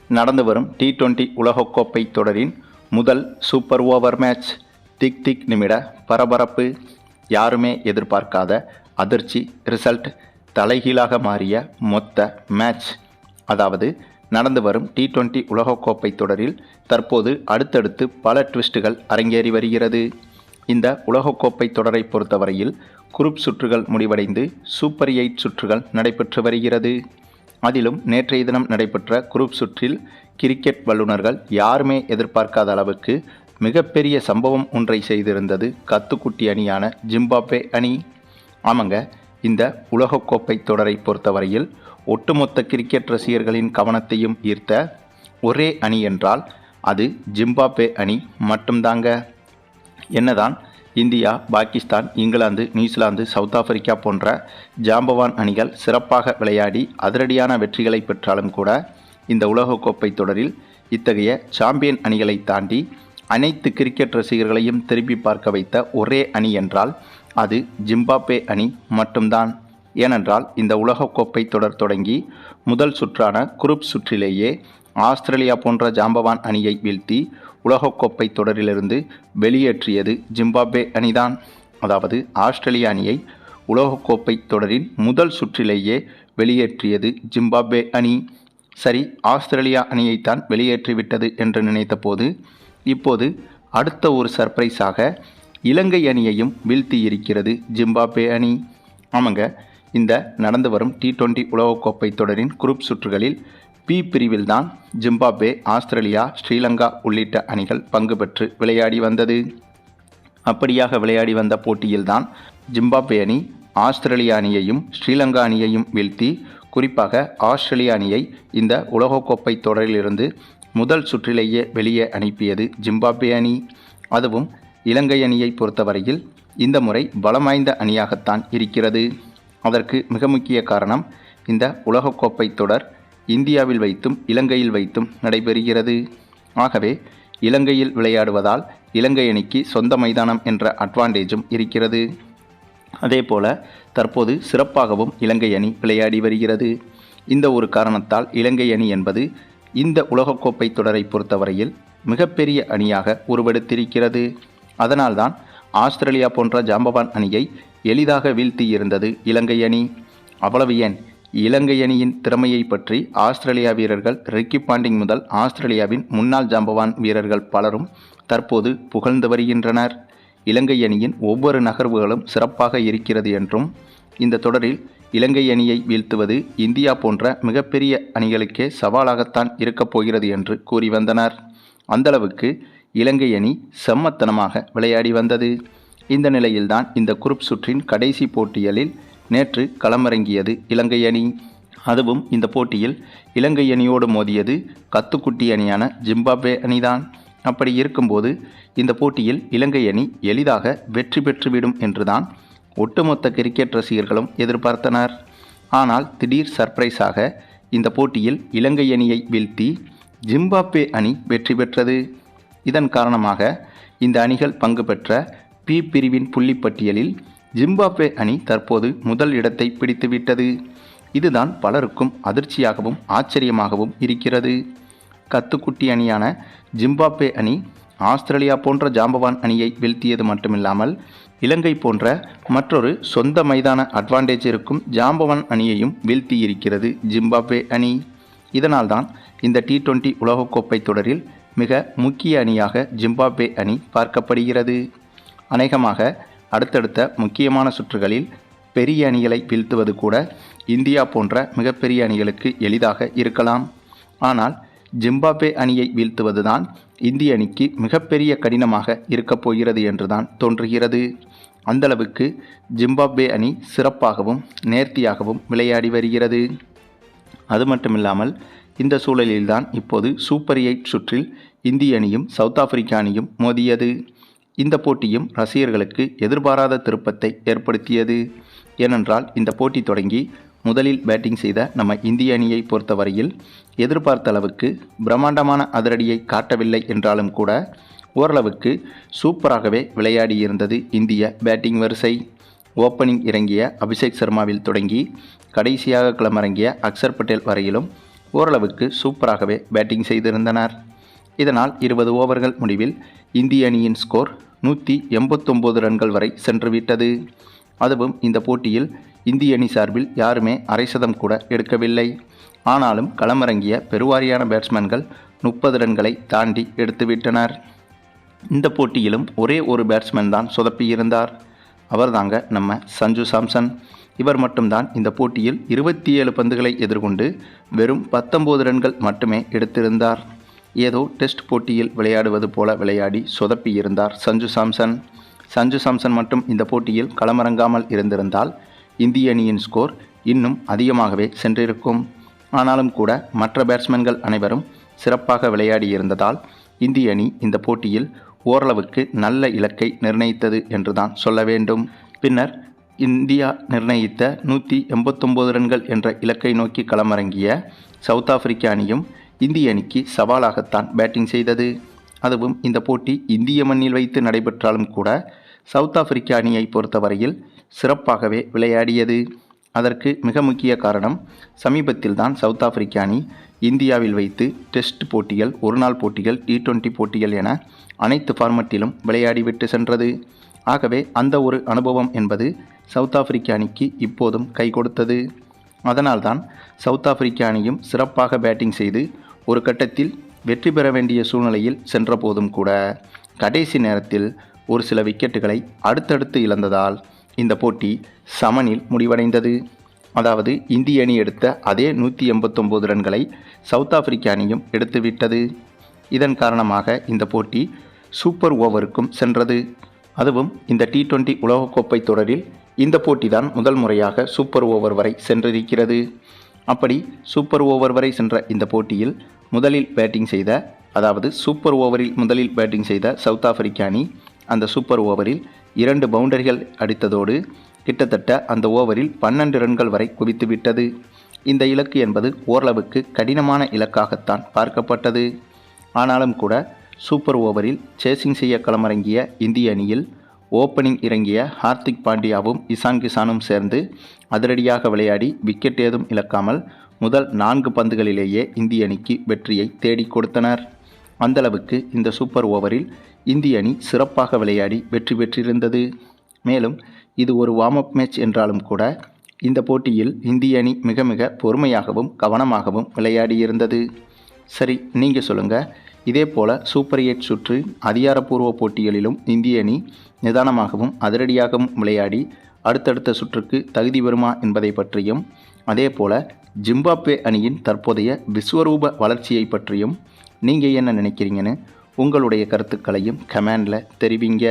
நடந்து வரும் T20 உலகக்கோப்பை தொடரின் முதல் சூப்பர் ஓவர் மேட்ச். திக் நிமிட பரபரப்பு. யாருமே எதிர்பார்க்காத அதிர்ச்சி ரிசல்ட். தலைகீழாக மாறிய மொத்த மேட்ச். அதாவது நடந்து வரும் T20 உலகக்கோப்பை தொடரில் தற்போது அடுத்தடுத்து பல ட்விஸ்டுகள் அரங்கேறி வருகிறது. இந்த உலகக்கோப்பை தொடரை பொறுத்தவரையில் குரூப் சுற்றுகள் முடிவடைந்து சூப்பர் 8 சுற்றுகள் நடைபெற்று வருகிறது. அதிலும் நேற்றைய தினம் நடைபெற்ற குரூப் சுற்றில் கிரிக்கெட் வல்லுநர்கள் யாருமே எதிர்பார்க்காத அளவுக்கு மிகப்பெரிய சம்பவம் ஒன்றை செய்திருந்தது கத்துக்குட்டி அணியான ஜிம்பாப்வே அணி. ஆமாங்க, இந்த உலகக்கோப்பை தொடரை பொறுத்தவரையில் ஒட்டுமொத்த கிரிக்கெட் ரசிகர்களின் கவனத்தையும் ஈர்த்த ஒரே அணி என்றால் அது ஜிம்பாப்வே அணி மட்டும்தாங்க. என்னதான் India, Pakistan, England, New Zealand, south Africa போன்ற ஜாம்பவான் அணிகள் சிறப்பாக விளையாடி அதிரடியான வெற்றிகளை பெற்றாலும் கூட இந்த உலகக்கோப்பை தொடரில் இத்தகைய சாம்பியன் அணிகளை தாண்டி அனைத்து கிரிக்கெட் ரசிகர்களையும் திரும்பி பார்க்க வைத்த ஒரே அணி என்றால் அது ஜிம்பாப்வே அணி மட்டும்தான். ஏனென்றால் இந்த உலகக்கோப்பை தொடர் தொடங்கி முதல் சுற்றான குரூப் சுற்றிலேயே ஆஸ்திரேலியா போன்ற ஜாம்பவான் அணியை வீழ்த்தி உலகக்கோப்பை தொடரிலிருந்து வெளியேற்றியது ஜிம்பாப்வே அணிதான். அதாவது ஆஸ்திரேலிய அணியை உலகக்கோப்பை தொடரின் முதல் சுற்றிலேயே வெளியேற்றியது ஜிம்பாப்வே அணி. சரி, ஆஸ்திரேலியா அணியைத்தான் வெளியேற்றிவிட்டது என்று நினைத்த போது இப்போது அடுத்த ஒரு சர்ப்ரைஸாக இலங்கை அணியையும் வீழ்த்தி இருக்கிறது ஜிம்பாப்வே அணி. ஆமாங்க, இந்த நடந்து வரும் T20 உலகக்கோப்பை தொடரின் குரூப் சுற்றுகளில் பி பிரிவில்தான் ஜிம்பாப்வே, ஆஸ்திரேலியா, ஸ்ரீலங்கா உள்ளிட்ட அணிகள் பங்கு பெற்று விளையாடி வந்தது. அப்படியாக விளையாடி வந்த போட்டியில்தான் ஜிம்பாப்வே அணி ஆஸ்திரேலியா அணியையும் ஸ்ரீலங்கா அணியையும் வீழ்த்தி குறிப்பாக ஆஸ்திரேலிய அணியை இந்த உலகக்கோப்பை தொடரிலிருந்து முதல் சுற்றிலேயே வெளியே அனுப்பியது ஜிம்பாப்வே அணி. அதுவும் இலங்கை அணியை பொறுத்தவரையில் இந்த முறை பலம் வாய்ந்த அணியாகத்தான் இருக்கிறது. அதற்கு மிக முக்கிய காரணம் இந்த உலகக்கோப்பை தொடர் இந்தியாவில் வைத்தும் இலங்கையில் வைத்தும் நடைபெறுகிறது. ஆகவே இலங்கையில் விளையாடுவதால் இலங்கை அணிக்கு சொந்த மைதானம் என்ற அட்வான்டேஜும் இருக்கிறது. அதேபோல தற்போது சிறப்பாகவும் இலங்கை அணி விளையாடி வருகிறது. இந்த ஒரு காரணத்தால் இலங்கை அணி என்பது இந்த உலகக்கோப்பை தொடரை பொறுத்தவரையில் மிகப்பெரிய அணியாக உருவெடுத்திருக்கிறது. அதனால்தான் ஆஸ்திரேலியா போன்ற ஜாம்பவான் அணியை எளிதாக வீழ்த்தி இருந்தது இலங்கை அணி. அவ்வளவு ஏன், இலங்கை அணியின் திறமையை பற்றி ஆஸ்திரேலியா வீரர்கள் ரிக்கி பாண்டிங் முதல் ஆஸ்திரேலியாவின் முன்னாள் ஜாம்பவான் வீரர்கள் பலரும் தற்போது புகழ்ந்து வருகின்றனர். இலங்கை அணியின் ஒவ்வொரு நகர்வுகளும் சிறப்பாக இருக்கிறது என்றும் இந்த தொடரில் இலங்கை அணியை வீழ்த்துவது இந்தியா போன்ற மிகப்பெரிய அணிகளுக்கே சவாலாகத்தான் இருக்கப் போகிறது என்று கூறி வந்தனர். அந்தளவுக்கு இலங்கை அணி செம்மத்தனமாக விளையாடி வந்தது. இந்த நிலையில்தான் இந்த குரூப் சுற்றின் கடைசி போட்டிகளில் நேற்று களமிறங்கியது இலங்கை அணி. அதுவும் இந்த போட்டியில் இலங்கை அணியோடு மோதியது கத்துக்குட்டி அணியான ஜிம்பாப்வே அணிதான். அப்படி இருக்கும்போது இந்த போட்டியில் இலங்கை அணி எளிதாக வெற்றி பெற்றுவிடும் என்றுதான் ஒட்டுமொத்த கிரிக்கெட் ரசிகர்களும் எதிர்பார்த்தனர். ஆனால் திடீர் சர்ப்ரைஸாக இந்த போட்டியில் இலங்கை அணியை வீழ்த்தி ஜிம்பாப்வே அணி வெற்றி பெற்றது. இதன் காரணமாக இந்த அணிகள் பங்கு பெற்ற பி பிரிவின் புள்ளிப்பட்டியலில் ஜிம்பாப்வே அணி தற்போது முதல் இடத்தை பிடித்துவிட்டது. இதுதான் பலருக்கும் அதிர்ச்சியாகவும் ஆச்சரியமாகவும் இருக்கிறது. கத்துக்குட்டி அணியான ஜிம்பாப்வே அணி ஆஸ்திரேலியா போன்ற ஜாம்பவான் அணியை வீழ்த்தியது மட்டுமில்லாமல் இலங்கை போன்ற மற்றொரு சொந்த மைதான அட்வான்டேஜ் இருக்கும் ஜாம்பவான் அணியையும் வீழ்த்தி இருக்கிறது ஜிம்பாப்வே அணி. இதனால்தான் இந்த T20 உலகக்கோப்பை தொடரில் மிக முக்கிய அணியாக ஜிம்பாப்வே அணி பார்க்கப்படுகிறது. அநேகமாக அடுத்தடுத்த முக்கியமான சுற்றுகளில் பெரிய அணிகளை வீழ்த்துவது கூட இந்தியா போன்ற மிகப்பெரிய அணிகளுக்கு எளிதாக இருக்கலாம். ஆனால் ஜிம்பாப்வே அணியை வீழ்த்துவதுதான் இந்திய அணிக்கு மிகப்பெரிய கடினமாக இருக்கப் போகிறது என்றுதான் தோன்றுகிறது. அந்தளவுக்கு ஜிம்பாப்வே அணி சிறப்பாகவும் நேர்த்தியாகவும் விளையாடி வருகிறது. அது மட்டுமில்லாமல் இந்த சூழலில்தான் இப்போது சூப்பர் 8 சுற்றில் இந்திய அணியும் சவுத் ஆப்பிரிக்கா அணியும் மோதியது. இந்த போட்டியும் ரசிகர்களுக்கு எதிர்பாராத திருப்பத்தை ஏற்படுத்தியது. ஏனென்றால் இந்த போட்டி தொடங்கி முதலில் பேட்டிங் செய்த நம்ம இந்திய அணியை பொறுத்தவரையில் எதிர்பார்த்த அளவுக்கு பிரம்மாண்டமான அதிரடியை காட்டவில்லை என்றாலும் கூட ஓரளவுக்கு சூப்பராகவே விளையாடியிருந்தது இந்திய பேட்டிங் வரிசை. ஓப்பனிங் இறங்கிய அபிஷேக் சர்மாவில் தொடங்கி கடைசியாக களமிறங்கிய அக்சர் பட்டேல் வரையிலும் ஓரளவுக்கு சூப்பராகவே பேட்டிங் செய்திருந்தனர். இதனால் 20 ஓவர்கள் முடிவில் இந்திய அணியின் ஸ்கோர் 189 ரன்கள் வரை சென்றுவிட்டது. அதுவும் இந்த போட்டியில் இந்திய அணி சார்பில் யாருமே அரை சதம் கூட எடுக்கவில்லை. ஆனாலும் களமிறங்கிய பெருவாரியான பேட்ஸ்மேன்கள் 30 ரன்களை தாண்டி எடுத்துவிட்டனர். இந்த போட்டியிலும் ஒரே ஒரு பேட்ஸ்மேன் தான் சொதப்பியிருந்தார். அவர்தாங்க நம்ம சஞ்சு சாம்சன். இவர் மட்டும்தான் இந்த போட்டியில் 27 பந்துகளை எதிர்கொண்டு வெறும் 19 ரன்கள் மட்டுமே எடுத்திருந்தார். ஏதோ டெஸ்ட் போட்டியில் விளையாடுவது போல விளையாடி சொதப்பியிருந்தார் சஞ்சு சாம்சன். சஞ்சு சாம்சன் மட்டும் இந்த போட்டியில் களமிறங்காமல் இருந்திருந்தால் இந்திய அணியின் ஸ்கோர் இன்னும் அதிகமாகவே சென்றிருக்கும். ஆனாலும் கூட மற்ற பேட்ஸ்மேன்கள் அனைவரும் சிறப்பாக விளையாடியிருந்ததால் இந்திய அணி இந்த போட்டியில் ஓரளவுக்கு நல்ல இலக்கை நிர்ணயித்தது என்றுதான் சொல்ல வேண்டும். பின்னர் இந்தியா நிர்ணயித்த 189 ரன்கள் என்ற இலக்கை நோக்கி களமிறங்கிய சவுத் ஆப்பிரிக்க அணியும் இந்திய அணிக்கு சவாலாகத்தான் பேட்டிங் செய்தது. அதுவும் இந்த போட்டி இந்திய மண்ணில் வைத்து நடைபெற்றாலும் கூட சவுத் ஆப்பிரிக்க அணியை பொறுத்தவரையில் சிறப்பாகவே விளையாடியது. அதற்கு மிக முக்கிய காரணம், சமீபத்தில் தான் சவுத் ஆப்பிரிக்க அணி இந்தியாவில் வைத்து டெஸ்ட் போட்டிகள், ஒருநாள் போட்டிகள், T20 போட்டிகள் என அனைத்து ஃபார்மட்டிலும் விளையாடிவிட்டு சென்றது. ஆகவே அந்த ஒரு அனுபவம் என்பது சவுத் ஆப்பிரிக்க அணிக்கு இப்போதும் கை கொடுத்தது. அதனால்தான் சவுத் ஆப்பிரிக்க அணியும் சிறப்பாக பேட்டிங் செய்து ஒரு கட்டத்தில் வெற்றி பெற வேண்டிய சூழ்நிலையில் சென்ற போதும் கூட கடைசி நேரத்தில் ஒரு சில விக்கெட்டுகளை அடுத்தடுத்து இழந்ததால் இந்த போட்டி சமனில் முடிவடைந்தது. அதாவது இந்திய அணி எடுத்த அதே 189 ரன்களை சவுத் ஆப்பிரிக்க அணியும் எடுத்துவிட்டது. இதன் காரணமாக இந்த போட்டி சூப்பர் ஓவருக்கும் சென்றது. அதுவும் இந்த T20 உலகக்கோப்பை தொடரில் இந்த போட்டி தான் முதல் முறையாக சூப்பர் ஓவர் வரை சென்றிருக்கிறது. அப்படி சூப்பர் ஓவர் வரை சென்ற இந்த போட்டியில் முதலில் பேட்டிங் செய்த, அதாவது சூப்பர் ஓவரில் முதலில் பேட்டிங் செய்த சவுத் ஆப்பிரிக்க அணி அந்த சூப்பர் ஓவரில் 2 பவுண்டரிகள் அடித்ததோடு கிட்டத்தட்ட அந்த ஓவரில் 12 ரன்கள் வரை குவித்துவிட்டது. இந்த இலக்கு என்பது ஓரளவுக்கு கடினமான இலக்காகத்தான் பார்க்கப்பட்டது. ஆனாலும் கூட சூப்பர் ஓவரில் சேசிங் செய்ய களமிறங்கிய இந்திய அணியில் ஓப்பனிங் இறங்கிய ஹார்திக் பாண்டியாவும் இசான் கிசானும் சேர்ந்து அதிரடியாக விளையாடி விக்கெட் ஏதும் இழக்காமல் முதல் 4 பந்துகளிலேயே இந்திய அணிக்கு வெற்றியை தேடிக் கொடுத்தனர். அந்தளவுக்கு இந்த சூப்பர் ஓவரில் இந்திய அணி சிறப்பாக விளையாடி வெற்றி பெற்றிருந்தது. மேலும் இது ஒரு வார்ம் அப் மேட்ச் என்றாலும் கூட இந்த போட்டியில் இந்திய அணி மிக மிக பொறுமையாகவும் கவனமாகவும் விளையாடியிருந்தது. சரி, நீங்கள் சொல்லுங்கள், இதே போல் சூப்பர் 8 சுற்று அதிகாரப்பூர்வ போட்டிகளிலும் இந்திய அணி நிதானமாகவும் அதிரடியாகவும் விளையாடி அடுத்தடுத்த சுற்றுக்கு தகுதி பெறுமா என்பதை பற்றியும், அதே போல் ஜிம்பாப்வே அணியின் தற்போதைய விஸ்வரூப வளர்ச்சியை பற்றியும் நீங்கள் என்ன நினைக்கிறீங்கன்னு உங்களுடைய கருத்துக்களையும் கமெண்டில் தெரிவிங்க.